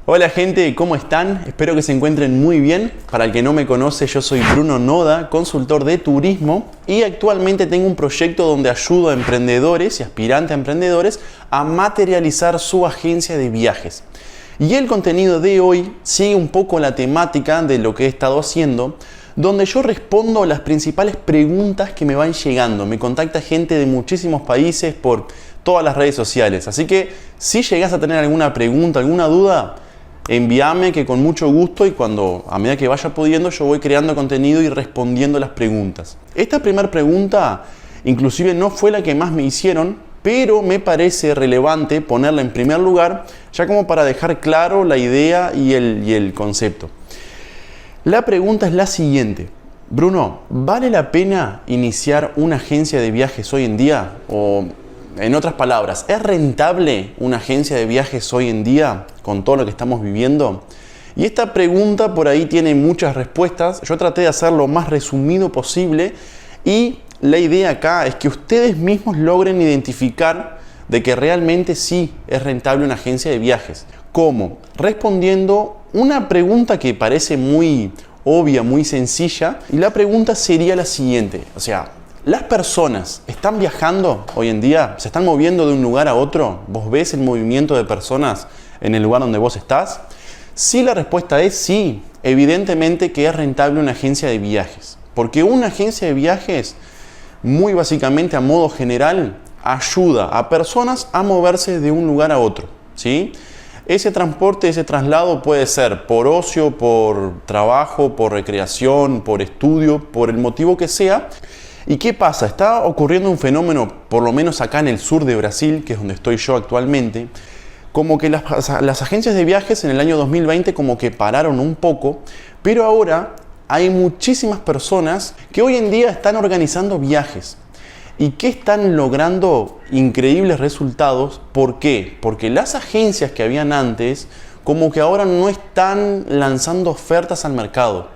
Hola gente, ¿cómo están? Espero que se encuentren muy bien. Para el que no me conoce, yo soy Bruno Noda, consultor de turismo y actualmente tengo un proyecto donde ayudo a emprendedores y aspirantes a emprendedores a materializar su agencia de viajes. Y el contenido de hoy sigue un poco la temática de lo que he estado haciendo, donde yo respondo las principales preguntas que me van llegando. Me contacta gente de muchísimos países por todas las redes sociales. Así que si llegas a tener alguna pregunta, alguna duda, envíame, que con mucho gusto y a medida que vaya pudiendo yo voy creando contenido y respondiendo las preguntas. Esta primera pregunta inclusive no fue la que más me hicieron, pero me parece relevante ponerla en primer lugar, ya como para dejar claro la idea y el concepto. La pregunta es la siguiente: Bruno, ¿vale la pena iniciar una agencia de viajes hoy en día? O, en otras palabras, ¿es rentable una agencia de viajes hoy en día con todo lo que estamos viviendo? Y esta pregunta por ahí tiene muchas respuestas. Yo traté de hacerlo lo más resumido posible y la idea acá es que ustedes mismos logren identificar de que realmente sí es rentable una agencia de viajes. ¿Cómo? Respondiendo una pregunta que parece muy obvia, muy sencilla, y la pregunta sería la siguiente. O sea, ¿las personas están viajando hoy en día? ¿Se están moviendo de un lugar a otro? ¿Vos ves el movimiento de personas en el lugar donde vos estás? Si la respuesta es sí, evidentemente que es rentable una agencia de viajes. Porque una agencia de viajes, muy básicamente a modo general, ayuda a personas a moverse de un lugar a otro, ¿sí? Ese transporte, ese traslado puede ser por ocio, por trabajo, por recreación, por estudio, por el motivo que sea. ¿Y qué pasa? Está ocurriendo un fenómeno, por lo menos acá en el sur de Brasil, que es donde estoy yo actualmente, como que las agencias de viajes en el año 2020 como que pararon un poco, pero ahora hay muchísimas personas que hoy en día están organizando viajes y que están logrando increíbles resultados. ¿Por qué? Porque las agencias que habían antes como que ahora no están lanzando ofertas al mercado.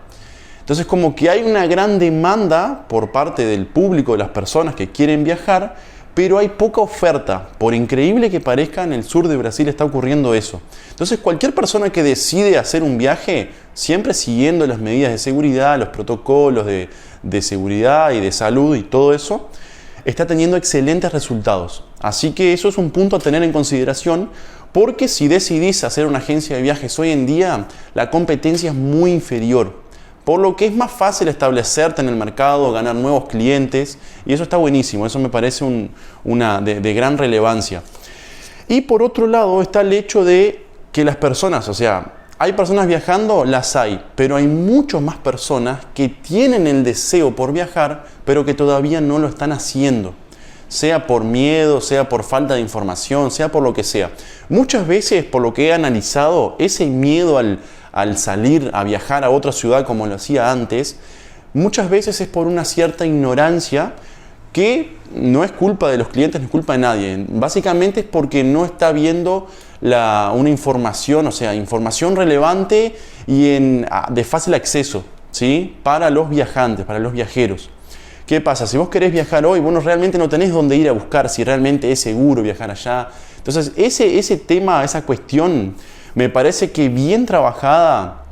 Entonces como que hay una gran demanda por parte del público, de las personas que quieren viajar, pero hay poca oferta. Por increíble que parezca, en el sur de Brasil está ocurriendo eso. Entonces cualquier persona que decide hacer un viaje, siempre siguiendo las medidas de seguridad, los protocolos de seguridad y de salud y todo eso, está teniendo excelentes resultados. Así que eso es un punto a tener en consideración, porque si decidís hacer una agencia de viajes hoy en día, la competencia es muy inferior. Por lo que es más fácil establecerte en el mercado, ganar nuevos clientes, y eso está buenísimo, eso me parece de gran relevancia. Y por otro lado está el hecho de que las personas, o sea, hay personas viajando, las hay, pero hay muchas más personas que tienen el deseo por viajar, pero que todavía no lo están haciendo. Sea por miedo, sea por falta de información, sea por lo que sea. Muchas veces, por lo que he analizado, ese miedo al salir a viajar a otra ciudad como lo hacía antes, muchas veces es por una cierta ignorancia que no es culpa de los clientes, no es culpa de nadie. Básicamente es porque no está viendo una información, o sea, información relevante y de fácil acceso, ¿sí? Para los viajantes, para los viajeros. ¿Qué pasa? Si vos querés viajar hoy, bueno, realmente no tenés dónde ir a buscar si realmente es seguro viajar allá. Entonces, ese tema, esa cuestión, me parece que bien trabajada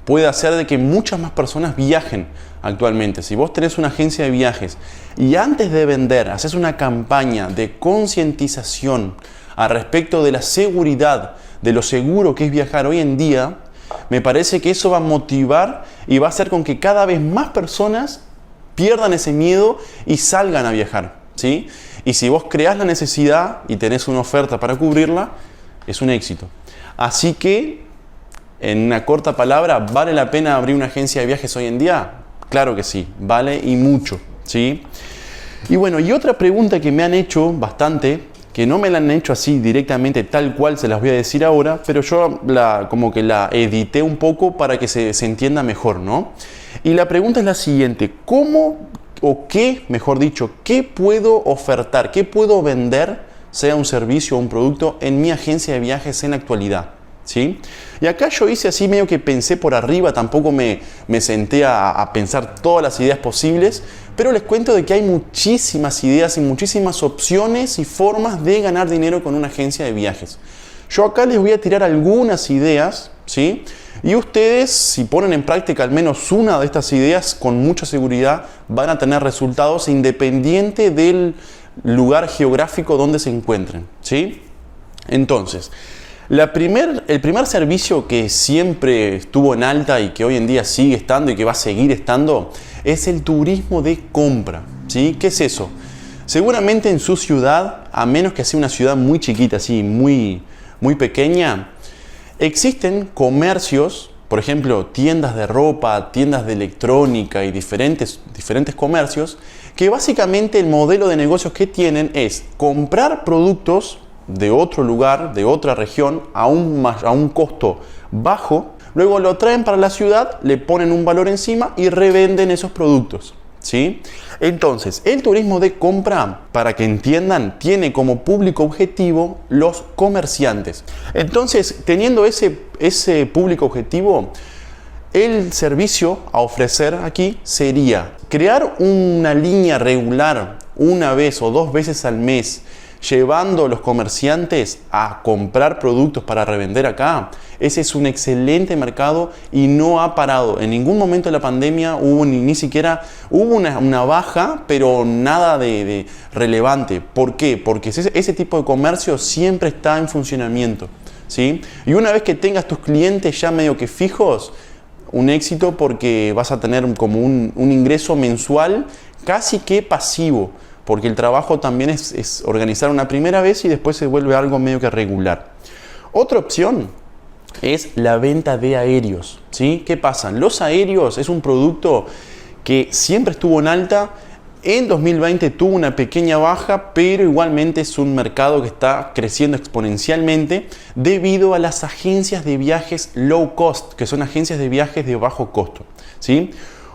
puede hacer de que muchas más personas viajen actualmente. Si vos tenés una agencia de viajes y antes de vender haces una campaña de concientización al respecto de la seguridad, de lo seguro que es viajar hoy en día, me parece que eso va a motivar y va a hacer con que cada vez más personas pierdan ese miedo y salgan a viajar, ¿sí? Y si vos creás la necesidad y tenés una oferta para cubrirla, es un éxito. Así que, en una corta palabra, ¿vale la pena abrir una agencia de viajes hoy en día? Claro que sí, vale y mucho, ¿sí? Y bueno, y otra pregunta que me han hecho bastante, que no me la han hecho así directamente tal cual se las voy a decir ahora, pero yo como que la edité un poco para que se entienda mejor, ¿no? Y la pregunta es la siguiente: ¿cómo o qué, mejor dicho, qué puedo ofertar, qué puedo vender, sea un servicio o un producto, en mi agencia de viajes en la actualidad? ¿Sí? Y acá yo hice así, medio que pensé por arriba, tampoco me senté a pensar todas las ideas posibles, pero les cuento de que hay muchísimas ideas y muchísimas opciones y formas de ganar dinero con una agencia de viajes. Yo acá les voy a tirar algunas ideas, ¿sí? Y ustedes, si ponen en práctica al menos una de estas ideas, con mucha seguridad van a tener resultados independiente del lugar geográfico donde se encuentren, ¿sí? Entonces, el primer servicio que siempre estuvo en alta y que hoy en día sigue estando y que va a seguir estando es el turismo de compra, ¿sí? ¿Qué es eso? Seguramente en su ciudad, a menos que sea una ciudad muy chiquita, así, muy pequeña, existen comercios, por ejemplo, tiendas de ropa, tiendas de electrónica y diferentes comercios, que básicamente el modelo de negocios que tienen es comprar productos de otro lugar, de otra región, a un costo bajo, luego lo traen para la ciudad, le ponen un valor encima y revenden esos productos, ¿sí? Entonces, el turismo de compra, para que entiendan, tiene como público objetivo los comerciantes. Entonces, teniendo ese público objetivo, el servicio a ofrecer aquí sería crear una línea regular una vez o 2 veces al mes, llevando a los comerciantes a comprar productos para revender acá. Ese es un excelente mercado y no ha parado. En ningún momento de la pandemia ni siquiera hubo una baja, pero nada de relevante. ¿Por qué? Porque ese tipo de comercio siempre está en funcionamiento, ¿sí? Y una vez que tengas tus clientes ya medio que fijos, un éxito, porque vas a tener como un ingreso mensual casi que pasivo. Porque el trabajo también es organizar una primera vez y después se vuelve algo medio que regular. Otra opción es la venta de aéreos, ¿sí? ¿Qué pasa? Los aéreos es un producto que siempre estuvo en alta. En 2020 tuvo una pequeña baja, pero igualmente es un mercado que está creciendo exponencialmente debido a las agencias de viajes low cost, que son agencias de viajes de bajo costo, ¿sí?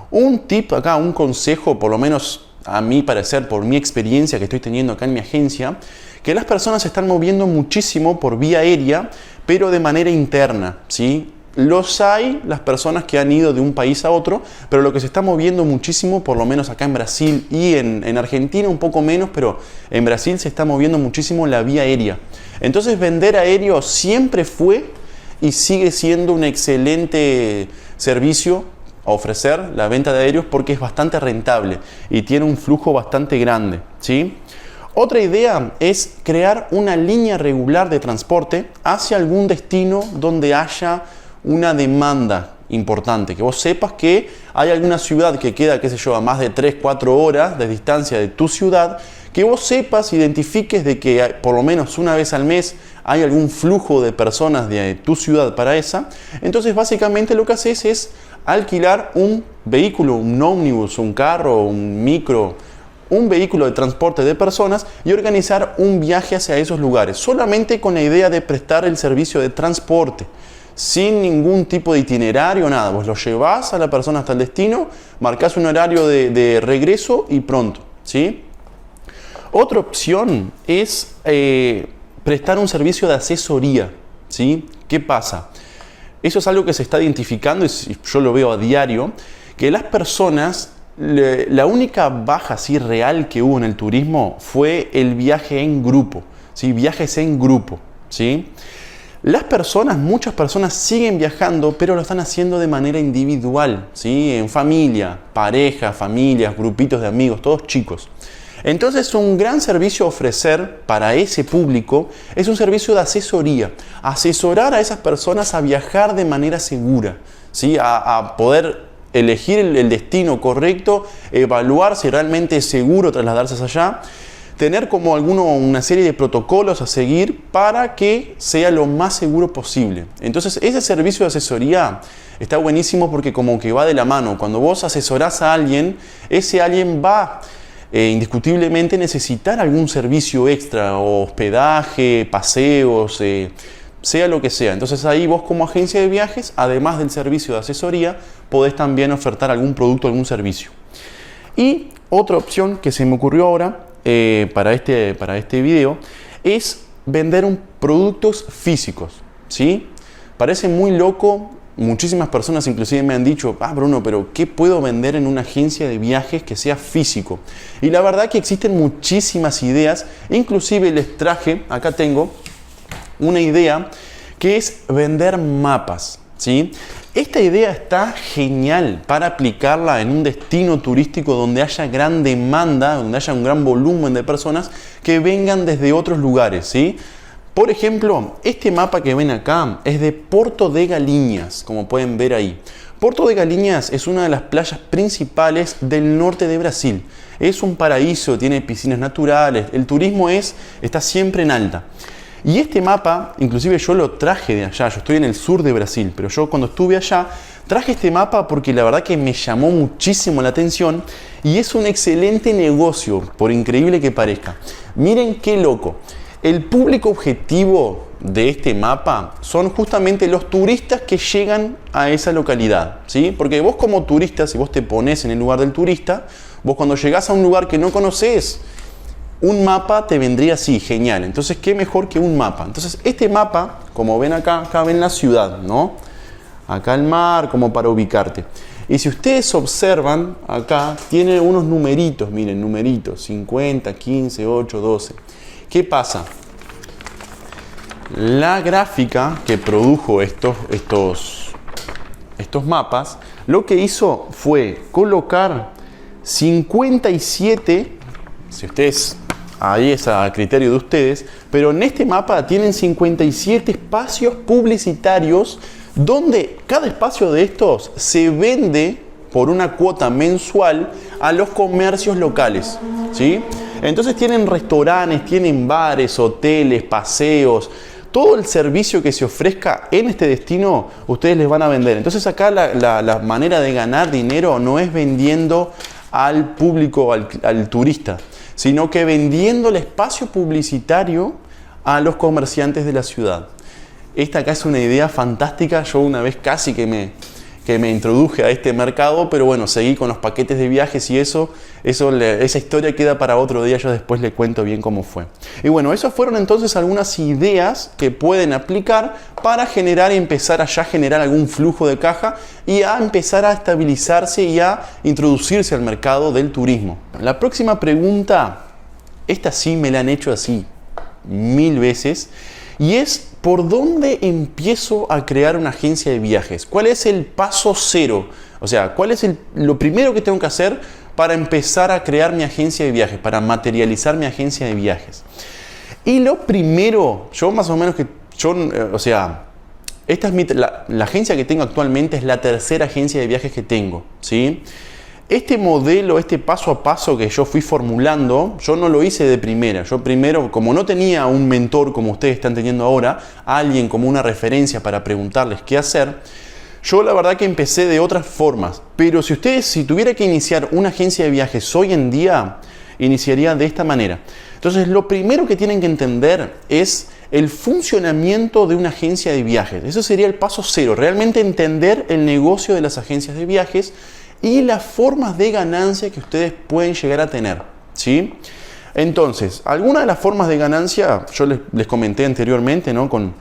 Un tip acá, un consejo, por lo menos a mi parecer, por mi experiencia que estoy teniendo acá en mi agencia, que las personas se están moviendo muchísimo por vía aérea, pero de manera interna, ¿sí? Los hay, las personas que han ido de un país a otro, pero lo que se está moviendo muchísimo, por lo menos acá en Brasil y en Argentina un poco menos, pero en Brasil se está moviendo muchísimo la vía aérea. Entonces vender aéreo siempre fue y sigue siendo un excelente servicio a ofrecer, la venta de aéreos, porque es bastante rentable y tiene un flujo bastante grande, ¿sí? Otra idea es crear una línea regular de transporte hacia algún destino donde haya una demanda importante, que vos sepas que hay alguna ciudad que queda, qué sé yo, a más de 3-4 horas de distancia de tu ciudad, que vos sepas, identifiques de que por lo menos una vez al mes hay algún flujo de personas de tu ciudad para esa. Entonces básicamente lo que haces es alquilar un vehículo, un ómnibus, un carro, un micro, un vehículo de transporte de personas y organizar un viaje hacia esos lugares, solamente con la idea de prestar el servicio de transporte, sin ningún tipo de itinerario, nada. Vos lo llevás a la persona hasta el destino, marcás un horario de regreso y pronto, ¿sí? Otra opción es prestar un servicio de asesoría, ¿sí? ¿Qué pasa? Eso es algo que se está identificando y yo lo veo a diario, que las personas, la única baja así real que hubo en el turismo fue el viaje en grupo, ¿sí? Viajes en grupo, ¿sí? Muchas personas siguen viajando, pero lo están haciendo de manera individual, ¿sí? En familia, pareja, familias, grupitos de amigos, todos chicos. Entonces, un gran servicio a ofrecer para ese público es un servicio de asesoría. Asesorar a esas personas a viajar de manera segura, ¿sí? A poder elegir el destino correcto, evaluar si realmente es seguro trasladarse allá, tener como una serie de protocolos a seguir para que sea lo más seguro posible. Entonces, ese servicio de asesoría está buenísimo porque como que va de la mano. Cuando vos asesorás a alguien, ese alguien va indiscutiblemente necesitar algún servicio extra, o hospedaje, paseos, sea lo que sea. Entonces ahí vos como agencia de viajes, además del servicio de asesoría, podés también ofertar algún producto, algún servicio. Y otra opción que se me ocurrió ahora para este video es vender productos físicos, ¿sí? Parece muy loco. Muchísimas personas inclusive me han dicho, Bruno, pero ¿qué puedo vender en una agencia de viajes que sea físico? Y la verdad que existen muchísimas ideas, inclusive les traje, acá tengo una idea que es vender mapas, ¿sí? Esta idea está genial para aplicarla en un destino turístico donde haya gran demanda, donde haya un gran volumen de personas que vengan desde otros lugares, ¿sí? Por ejemplo, este mapa que ven acá es de Porto de Galinhas, como pueden ver ahí. Porto de Galinhas es una de las playas principales del norte de Brasil. Es un paraíso, tiene piscinas naturales, el turismo está siempre en alta. Y este mapa, inclusive yo lo traje de allá, yo estoy en el sur de Brasil, pero yo cuando estuve allá traje este mapa porque la verdad que me llamó muchísimo la atención y es un excelente negocio, por increíble que parezca. Miren qué loco. El público objetivo de este mapa son justamente los turistas que llegan a esa localidad, ¿sí? Porque vos como turista, si vos te pones en el lugar del turista, vos cuando llegás a un lugar que no conoces, un mapa te vendría así, genial. Entonces, ¿qué mejor que un mapa? Entonces, este mapa, como ven acá ven la ciudad, ¿no? Acá el mar, como para ubicarte. Y si ustedes observan, acá tiene unos numeritos, miren, numeritos, 50, 15, 8, 12. ¿Qué pasa? La gráfica que produjo estos mapas, lo que hizo fue colocar 57, si ustedes, ahí es a criterio de ustedes, pero en este mapa tienen 57 espacios publicitarios donde cada espacio de estos se vende por una cuota mensual a los comercios locales, ¿sí? Entonces tienen restaurantes, tienen bares, hoteles, paseos, todo el servicio que se ofrezca en este destino, ustedes les van a vender. Entonces acá la manera de ganar dinero no es vendiendo al público, al turista, sino que vendiendo el espacio publicitario a los comerciantes de la ciudad. Esta acá es una idea fantástica. Yo una vez casi que me introduje a este mercado, pero bueno, seguí con los paquetes de viajes y esa historia queda para otro día, yo después le cuento bien cómo fue. Y bueno, esas fueron entonces algunas ideas que pueden aplicar para empezar a ya generar algún flujo de caja y a empezar a estabilizarse y a introducirse al mercado del turismo. La próxima pregunta, esta sí me la han hecho así 1000 veces, y es: ¿por dónde empiezo a crear una agencia de viajes? ¿Cuál es el paso cero? O sea, ¿cuál es lo primero que tengo que hacer para empezar a crear mi agencia de viajes, para materializar mi agencia de viajes? Y lo primero, yo más o menos esta es la agencia que tengo actualmente es la tercera agencia de viajes que tengo, ¿sí? Este modelo, este paso a paso que yo fui formulando, yo no lo hice de primera. Yo primero, como no tenía un mentor como ustedes están teniendo ahora, alguien como una referencia para preguntarles qué hacer, yo la verdad que empecé de otras formas. Pero si tuviera que iniciar una agencia de viajes hoy en día, iniciaría de esta manera. Entonces, lo primero que tienen que entender es el funcionamiento de una agencia de viajes. Eso sería el paso cero, realmente entender el negocio de las agencias de viajes y las formas de ganancia que ustedes pueden llegar a tener, ¿sí? Entonces, algunas de las formas de ganancia, yo les comenté anteriormente, ¿no? Con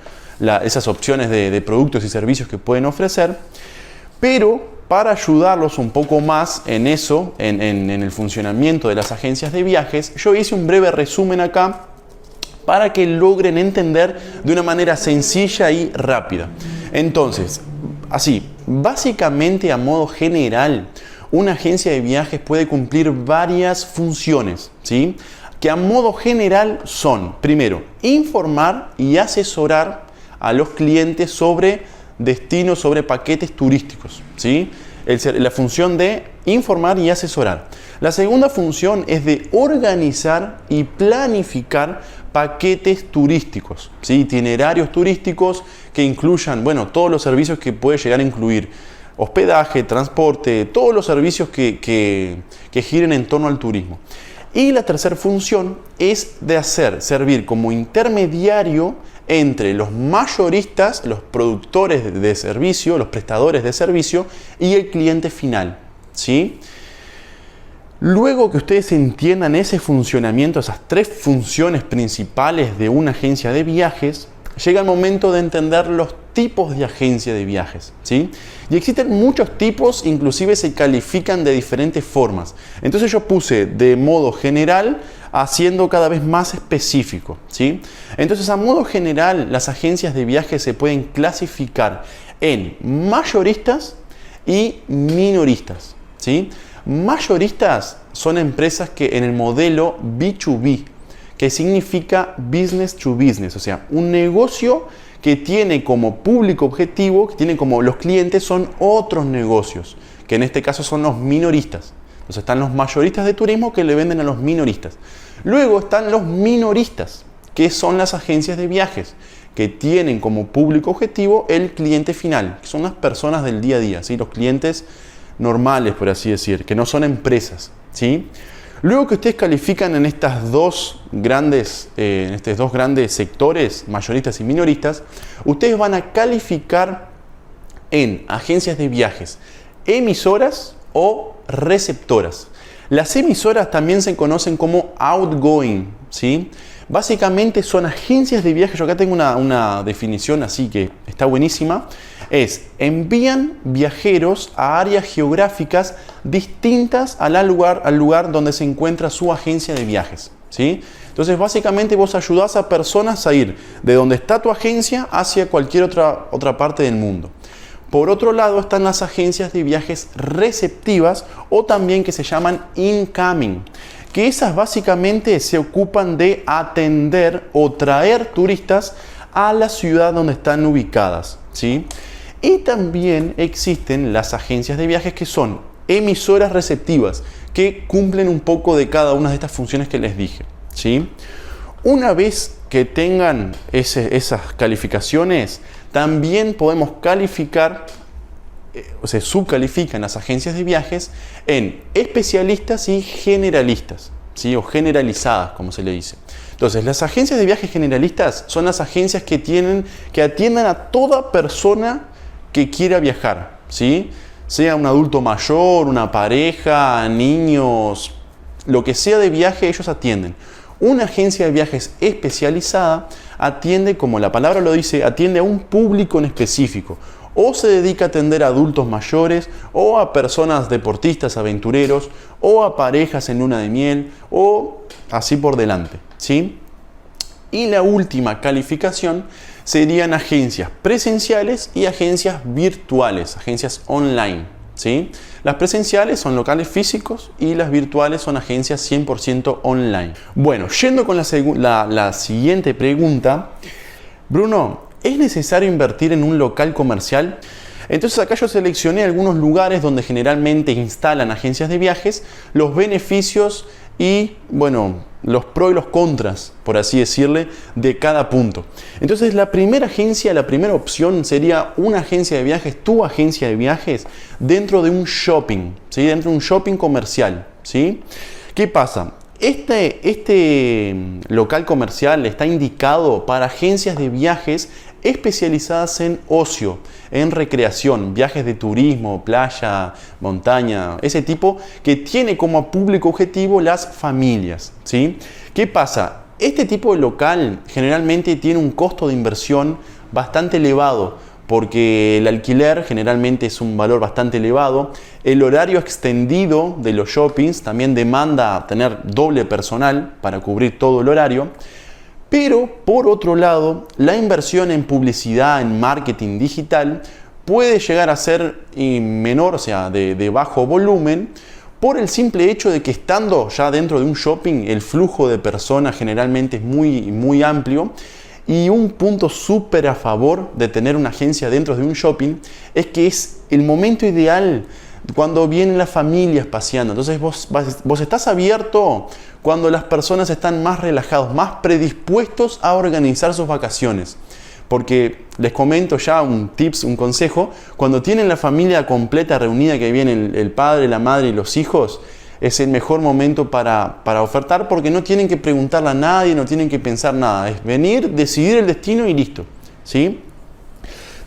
esas opciones de productos y servicios que pueden ofrecer, pero para ayudarlos un poco más en eso, en el funcionamiento de las agencias de viajes, yo hice un breve resumen acá para que logren entender de una manera sencilla y rápida. Entonces, así, básicamente a modo general, una agencia de viajes puede cumplir varias funciones, ¿sí? Que a modo general son, primero, informar y asesorar a los clientes sobre destinos, sobre paquetes turísticos, ¿sí? La función de informar y asesorar. La segunda función es de organizar y planificar paquetes turísticos, ¿sí? Itinerarios turísticos que incluyan, bueno, todos los servicios que puede llegar a incluir: hospedaje, transporte, todos los servicios que giren en torno al turismo. Y la tercera función es de servir como intermediario entre los mayoristas, los productores de servicio, los prestadores de servicio y el cliente final, ¿sí? Luego que ustedes entiendan ese funcionamiento, esas tres funciones principales de una agencia de viajes, llega el momento de entender los tipos de agencia de viajes, ¿sí? Y existen muchos tipos, inclusive se califican de diferentes formas. Entonces yo puse de modo general haciendo cada vez más específico, ¿sí? Entonces, a modo general, las agencias de viajes se pueden clasificar en mayoristas y minoristas, ¿sí? Mayoristas son empresas que en el modelo B2B, que significa business to business, o sea, un negocio que tiene como público objetivo, que tiene como los clientes son otros negocios, que en este caso son los minoristas. Entonces están los mayoristas de turismo que le venden a los minoristas. Luego están los minoristas, que son las agencias de viajes, que tienen como público objetivo el cliente final, que son las personas del día a día, ¿sí? Los clientes normales, por así decir, que no son empresas, ¿sí? Luego que ustedes califican en estos dos grandes sectores, mayoristas y minoristas, ustedes van a calificar en agencias de viajes emisoras o receptoras. Las emisoras también se conocen como outgoing, ¿sí? Básicamente son agencias de viajes. Yo acá tengo una definición así que está buenísima. Envían viajeros a áreas geográficas distintas al lugar donde se encuentra su agencia de viajes, ¿sí? Entonces, básicamente vos ayudás a personas a ir de donde está tu agencia hacia cualquier otra parte del mundo. Por otro lado están las agencias de viajes receptivas o también que se llaman incoming, que esas básicamente se ocupan de atender o traer turistas a la ciudad donde están ubicadas, ¿sí? Y también existen las agencias de viajes que son emisoras receptivas, que cumplen un poco de cada una de estas funciones que les dije, ¿sí? Una vez que tengan esas calificaciones, también podemos calificar, se subcalifican las agencias de viajes en especialistas y generalistas, ¿sí? O generalizadas, como se le dice. Entonces, las agencias de viajes generalistas son las agencias que atiendan a toda persona que quiera viajar, ¿sí? Sea un adulto mayor, una pareja, niños, lo que sea de viaje, ellos atienden. Una agencia de viajes especializada atiende, como la palabra lo dice, atiende a un público en específico. O se dedica a atender a adultos mayores, o a personas deportistas, aventureros, o a parejas en luna de miel, o así por delante, ¿sí? Y la última calificación serían agencias presenciales y agencias virtuales, agencias online, ¿sí? Las presenciales son locales físicos y las virtuales son agencias 100% online. Bueno, yendo con la siguiente pregunta. Bruno, ¿es necesario invertir en un local comercial? Entonces acá yo seleccioné algunos lugares donde generalmente instalan agencias de viajes, los beneficios y, bueno, los pros y los contras, por así decirle, de cada punto. Entonces la primera opción sería una agencia de viajes, tu agencia de viajes, dentro de un shopping, ¿sí? Dentro de un shopping comercial, ¿sí? ¿Qué pasa? Este local comercial está indicado para agencias de viajes especializadas en ocio, en recreación, viajes de turismo, playa, montaña, ese tipo, que tiene como público objetivo las familias, ¿sí? ¿Qué pasa? Este tipo de local generalmente tiene un costo de inversión bastante elevado, porque el alquiler generalmente es un valor bastante elevado. El horario extendido de los shoppings también demanda tener doble personal para cubrir todo el horario. Pero, por otro lado, la inversión en publicidad, en marketing digital, puede llegar a ser menor, o sea, de bajo volumen, por el simple hecho de que estando ya dentro de un shopping, el flujo de personas generalmente es muy amplio. Y un punto súper a favor de tener una agencia dentro de un shopping es que es el momento ideal cuando vienen las familias paseando. Entonces vos estás abierto cuando las personas están más relajados, más predispuestos a organizar sus vacaciones. Porque les comento ya un consejo, cuando tienen la familia completa reunida, que viene el padre, la madre y los hijos, es el mejor momento para ofertar, porque no tienen que preguntarle a nadie, no tienen que pensar nada. Es venir, decidir el destino y listo, ¿sí?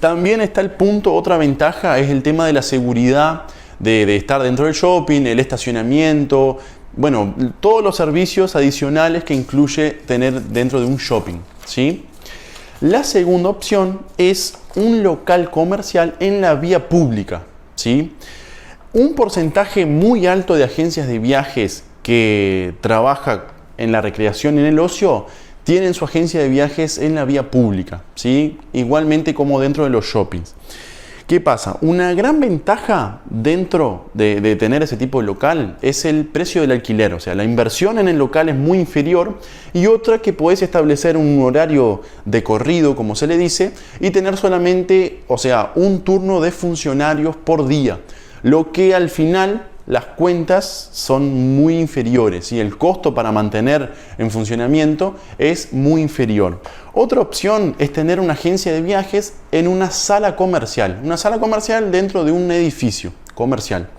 También está el punto, otra ventaja, es el tema de la seguridad, de estar dentro del shopping, el estacionamiento, bueno, todos los servicios adicionales que incluye tener dentro de un shopping, ¿sí? La segunda opción es un local comercial en la vía pública, ¿sí? Un porcentaje muy alto de agencias de viajes que trabaja en la recreación y en el ocio, tienen su agencia de viajes en la vía pública, ¿sí? Igualmente como dentro de los shoppings. ¿Qué pasa? Una gran ventaja dentro de tener ese tipo de local es el precio del alquiler. O sea, la inversión en el local es muy inferior, y otra que podés establecer un horario de corrido, como se le dice, y tener solamente, o sea, un turno de funcionarios por día. Lo que al final las cuentas son muy inferiores y el costo para mantener en funcionamiento es muy inferior. Otra opción es tener una agencia de viajes en una sala comercial dentro de un edificio comercial.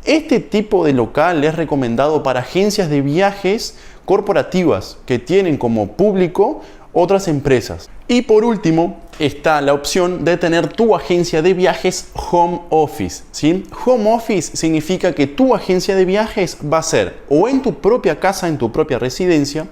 Este tipo de local es recomendado para agencias de viajes corporativas que tienen como público otras empresas. Y por último está la opción de tener tu agencia de viajes home office, ¿sí? Home office significa que tu agencia de viajes va a ser o en tu propia casa, en tu propia residencia,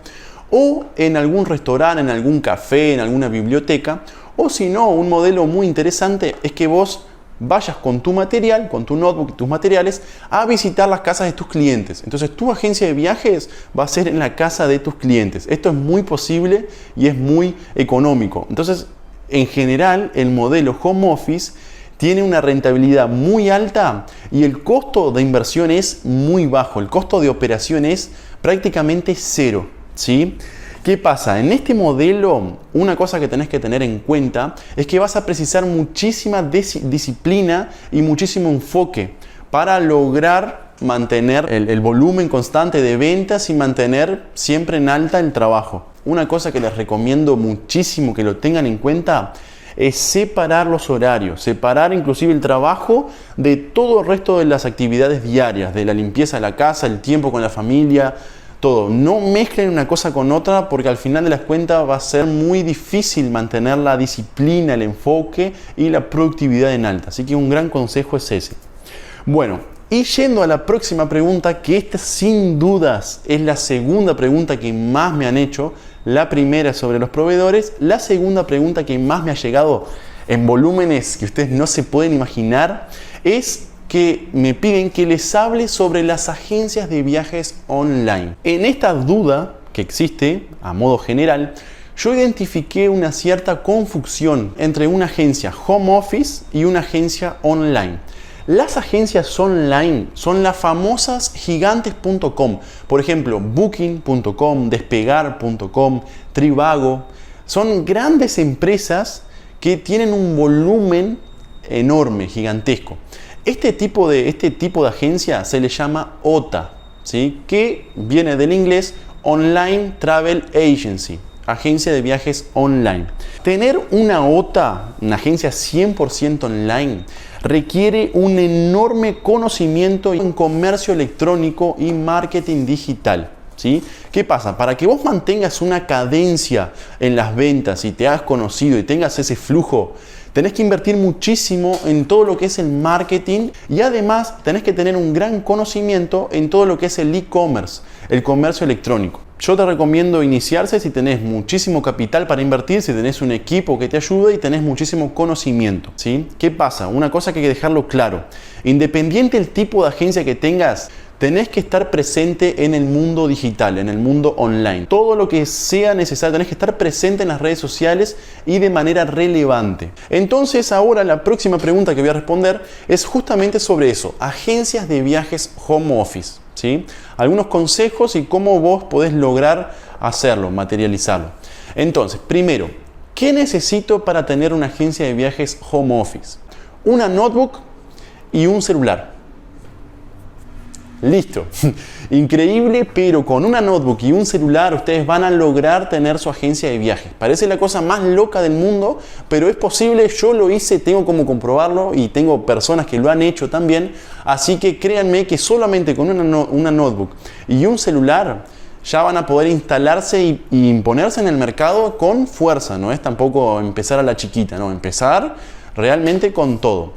o en algún restaurante, en algún café, en alguna biblioteca, o si no, un modelo muy interesante es que vos vayas con tu material, con tu notebook, tus materiales, a visitar las casas de tus clientes. Entonces tu agencia de viajes va a ser en la casa de tus clientes. Esto es muy posible y es muy económico. Entonces, en general, el modelo home office tiene una rentabilidad muy alta y el costo de inversión es muy bajo. El costo de operación es prácticamente cero, ¿sí? ¿Qué pasa? En este modelo, una cosa que tenés que tener en cuenta es que vas a precisar muchísima disciplina y muchísimo enfoque para lograr mantener el volumen constante de ventas y mantener siempre en alta el trabajo. Una cosa que les recomiendo muchísimo que lo tengan en cuenta es separar los horarios, separar inclusive el trabajo de todo el resto de las actividades diarias, de la limpieza de la casa, el tiempo con la familia, todo. No mezclen una cosa con otra porque al final de las cuentas va a ser muy difícil mantener la disciplina, el enfoque y la productividad en alta. Así que un gran consejo es ese. Bueno, y yendo a la próxima pregunta, que esta sin dudas es la segunda pregunta que más me han hecho. La primera sobre los proveedores, la segunda pregunta que más me ha llegado en volúmenes que ustedes no se pueden imaginar es que me piden que les hable sobre las agencias de viajes online. En esta duda que existe a modo general, yo identifiqué una cierta confusión entre una agencia home office y una agencia online. Las agencias online son las famosas gigantes.com, por ejemplo, booking.com, despegar.com, Trivago. Son grandes empresas que tienen un volumen enorme, gigantesco. Este tipo de agencia se le llama OTA, ¿sí? Que viene del inglés Online Travel Agency, agencia de viajes online. Tener una OTA, una agencia 100% online, requiere un enorme conocimiento en comercio electrónico y marketing digital, ¿sí? ¿Qué pasa? Para que vos mantengas una cadencia en las ventas y te hagas conocido y tengas ese flujo, tenés que invertir muchísimo en todo lo que es el marketing y además tenés que tener un gran conocimiento en todo lo que es el e-commerce, el comercio electrónico. Yo te recomiendo iniciarse si tenés muchísimo capital para invertir, si tenés un equipo que te ayude y tenés muchísimo conocimiento, ¿sí? ¿Qué pasa? Una cosa que hay que dejarlo claro. Independiente del tipo de agencia que tengas, tenés que estar presente en el mundo digital, en el mundo online. Todo lo que sea necesario, tenés que estar presente en las redes sociales y de manera relevante. Entonces, ahora la próxima pregunta que voy a responder es justamente sobre eso, agencias de viajes home office, ¿sí? Algunos consejos y cómo vos podés lograr hacerlo, materializarlo. Entonces, primero, ¿qué necesito para tener una agencia de viajes home office? Una notebook y un celular. Listo. Increíble, pero con una notebook y un celular ustedes van a lograr tener su agencia de viajes. Parece la cosa más loca del mundo, pero es posible. Yo lo hice, tengo como comprobarlo y tengo personas que lo han hecho también. Así que créanme que solamente con una notebook y un celular ya van a poder instalarse y imponerse en el mercado con fuerza. No es tampoco empezar a la chiquita, no, empezar realmente con todo.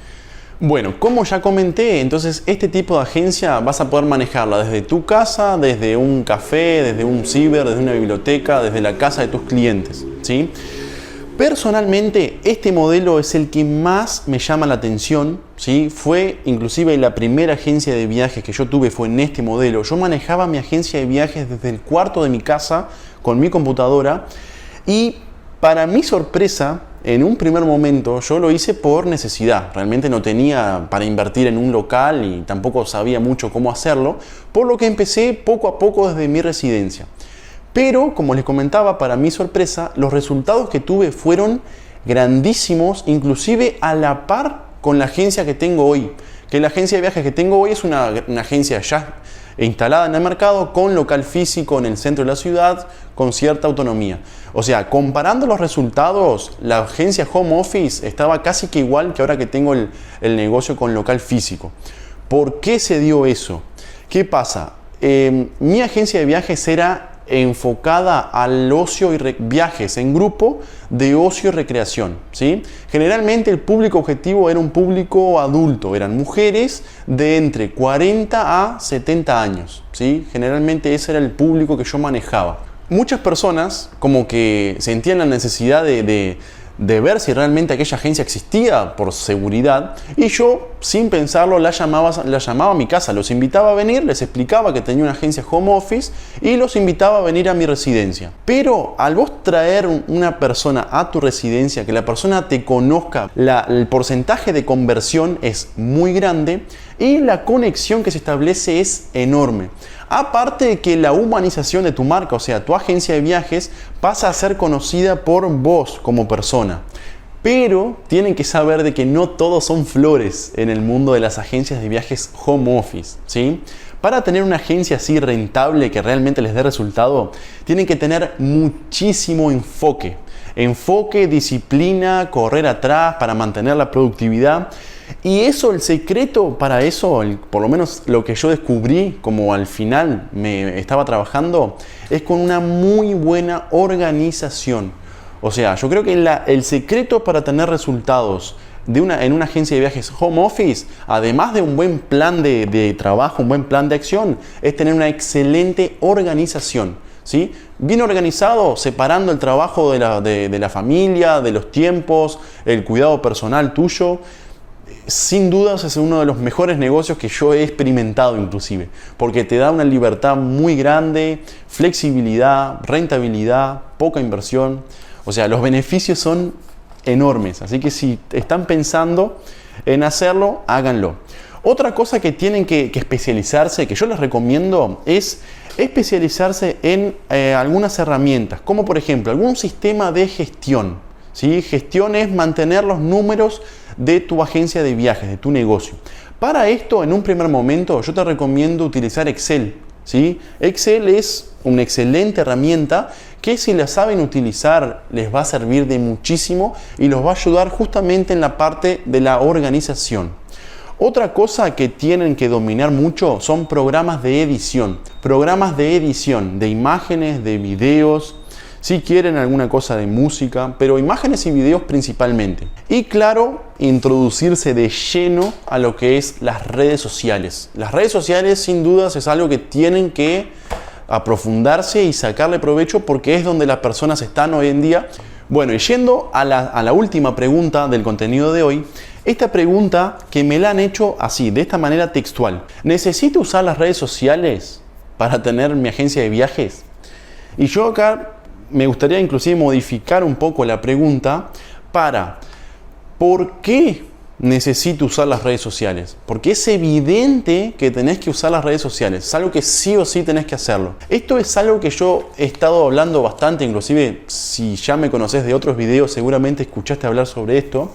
Bueno, como ya comenté, entonces este tipo de agencia vas a poder manejarla desde tu casa, desde un café, desde un ciber, desde una biblioteca, desde la casa de tus clientes, ¿sí? Personalmente, este modelo es el que más me llama la atención, ¿sí? Fue inclusive la primera agencia de viajes que yo tuve fue en este modelo. Yo manejaba mi agencia de viajes desde el cuarto de mi casa con mi computadora y para mi sorpresa, en un primer momento yo lo hice por necesidad. Realmente no tenía para invertir en un local y tampoco sabía mucho cómo hacerlo, por lo que empecé poco a poco desde mi residencia. Pero, como les comentaba, para mi sorpresa, los resultados que tuve fueron grandísimos, inclusive a la par con la agencia que tengo hoy. Que la agencia de viajes que tengo hoy es una agencia ya instalada en el mercado, con local físico en el centro de la ciudad, con cierta autonomía. O sea, comparando los resultados, la agencia Home Office estaba casi que igual que ahora que tengo el negocio con local físico. ¿Por qué se dio eso? ¿Qué pasa? Mi agencia de viajes era enfocada al ocio y viajes en grupo de ocio y recreación, ¿sí? Generalmente el público objetivo era un público adulto, eran mujeres de entre 40 a 70 años, ¿sí? Generalmente ese era el público que yo manejaba. Muchas personas como que sentían la necesidad de ver si realmente aquella agencia existía por seguridad, y yo sin pensarlo la llamaba a mi casa, los invitaba a venir, les explicaba que tenía una agencia Home Office y los invitaba a venir a mi residencia. Pero al vos traer una persona a tu residencia, que la persona te conozca, el porcentaje de conversión es muy grande y la conexión que se establece es enorme. Aparte de que la humanización de tu marca, o sea, tu agencia de viajes, pasa a ser conocida por vos como persona. Pero tienen que saber de que no todos son flores en el mundo de las agencias de viajes Home Office, ¿sí? Para tener una agencia así rentable que realmente les dé resultado, tienen que tener muchísimo enfoque. Enfoque, disciplina, correr atrás para mantener la productividad. Y eso, el secreto para eso, por lo menos lo que yo descubrí como al final me estaba trabajando, es con una muy buena organización. O sea, yo creo que el secreto para tener resultados en una agencia de viajes Home Office, además de un buen plan de trabajo, un buen plan de acción, es tener una excelente organización, ¿sí? Bien organizado, separando el trabajo de la familia, de los tiempos, el cuidado personal tuyo. Sin dudas es uno de los mejores negocios que yo he experimentado inclusive, porque te da una libertad muy grande, flexibilidad, rentabilidad, poca inversión. O sea, los beneficios son enormes, así que si están pensando en hacerlo, háganlo. Otra cosa que tienen que especializarse, que yo les recomiendo, es especializarse en algunas herramientas, como por ejemplo algún sistema de gestión, ¿sí? Gestión es mantener los números de tu agencia de viajes, de tu negocio. Para esto, en un primer momento, yo te recomiendo utilizar Excel, ¿sí? Excel es una excelente herramienta que, si la saben utilizar, les va a servir de muchísimo y los va a ayudar justamente en la parte de la organización. Otra cosa que tienen que dominar mucho son programas de edición de imágenes, de videos, si quieren alguna cosa de música, pero imágenes y videos principalmente. Y claro, introducirse de lleno a lo que es las redes sociales. Las redes sociales sin dudas es algo que tienen que aprofundarse y sacarle provecho, porque es donde las personas están hoy en día. Bueno, y yendo a la última pregunta del contenido de hoy, esta pregunta que me la han hecho así, de esta manera textual: ¿necesito usar las redes sociales para tener mi agencia de viajes? Y yo acá me gustaría inclusive modificar un poco la pregunta para ¿por qué necesito usar las redes sociales? Porque es evidente que tenés que usar las redes sociales, es algo que sí o sí tenés que hacerlo. Esto es algo que yo he estado hablando bastante, inclusive si ya me conocés de otros videos seguramente escuchaste hablar sobre esto.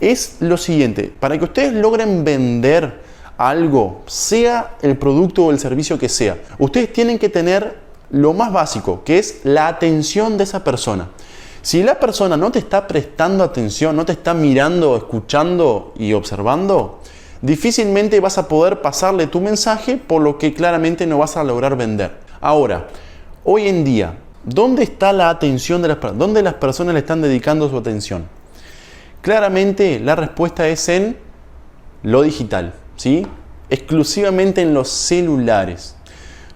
Es lo siguiente: para que ustedes logren vender algo, sea el producto o el servicio que sea, ustedes tienen que tener lo más básico, que es la atención de esa persona. Si la persona no te está prestando atención, no te está mirando, escuchando y observando, difícilmente vas a poder pasarle tu mensaje, por lo que claramente no vas a lograr vender. Ahora, hoy en día, ¿dónde está la atención de las personas? ¿Dónde las personas le están dedicando su atención? Claramente la respuesta es en lo digital, ¿sí? Exclusivamente en los celulares.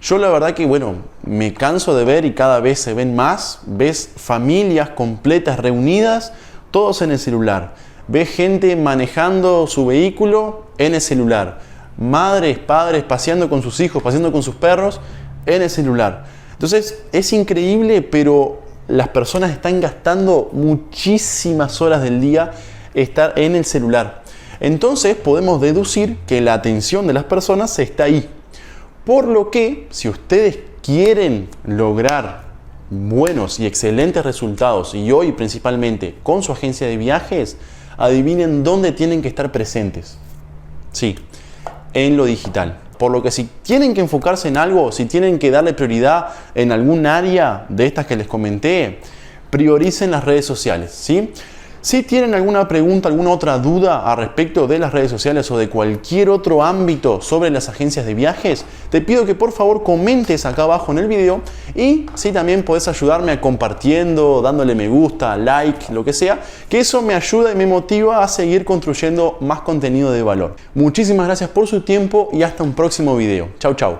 Yo la verdad que, bueno, me canso de ver y cada vez se ven más. Ves familias completas reunidas, todos en el celular. Ves gente manejando su vehículo en el celular. Madres, padres paseando con sus hijos, paseando con sus perros en el celular. Entonces es increíble, pero las personas están gastando muchísimas horas del día estar en el celular. Entonces podemos deducir que la atención de las personas está ahí. Por lo que, si ustedes quieren lograr buenos y excelentes resultados, y hoy principalmente con su agencia de viajes, adivinen dónde tienen que estar presentes. Sí, en lo digital. Por lo que si tienen que enfocarse en algo, si tienen que darle prioridad en algún área de estas que les comenté, prioricen las redes sociales, ¿sí? Si tienen alguna pregunta, alguna otra duda a respecto de las redes sociales o de cualquier otro ámbito sobre las agencias de viajes, te pido que por favor comentes acá abajo en el video y si también podés ayudarme compartiendo, dándole me gusta, like, lo que sea, que eso me ayuda y me motiva a seguir construyendo más contenido de valor. Muchísimas gracias por su tiempo y hasta un próximo video. Chau, chau.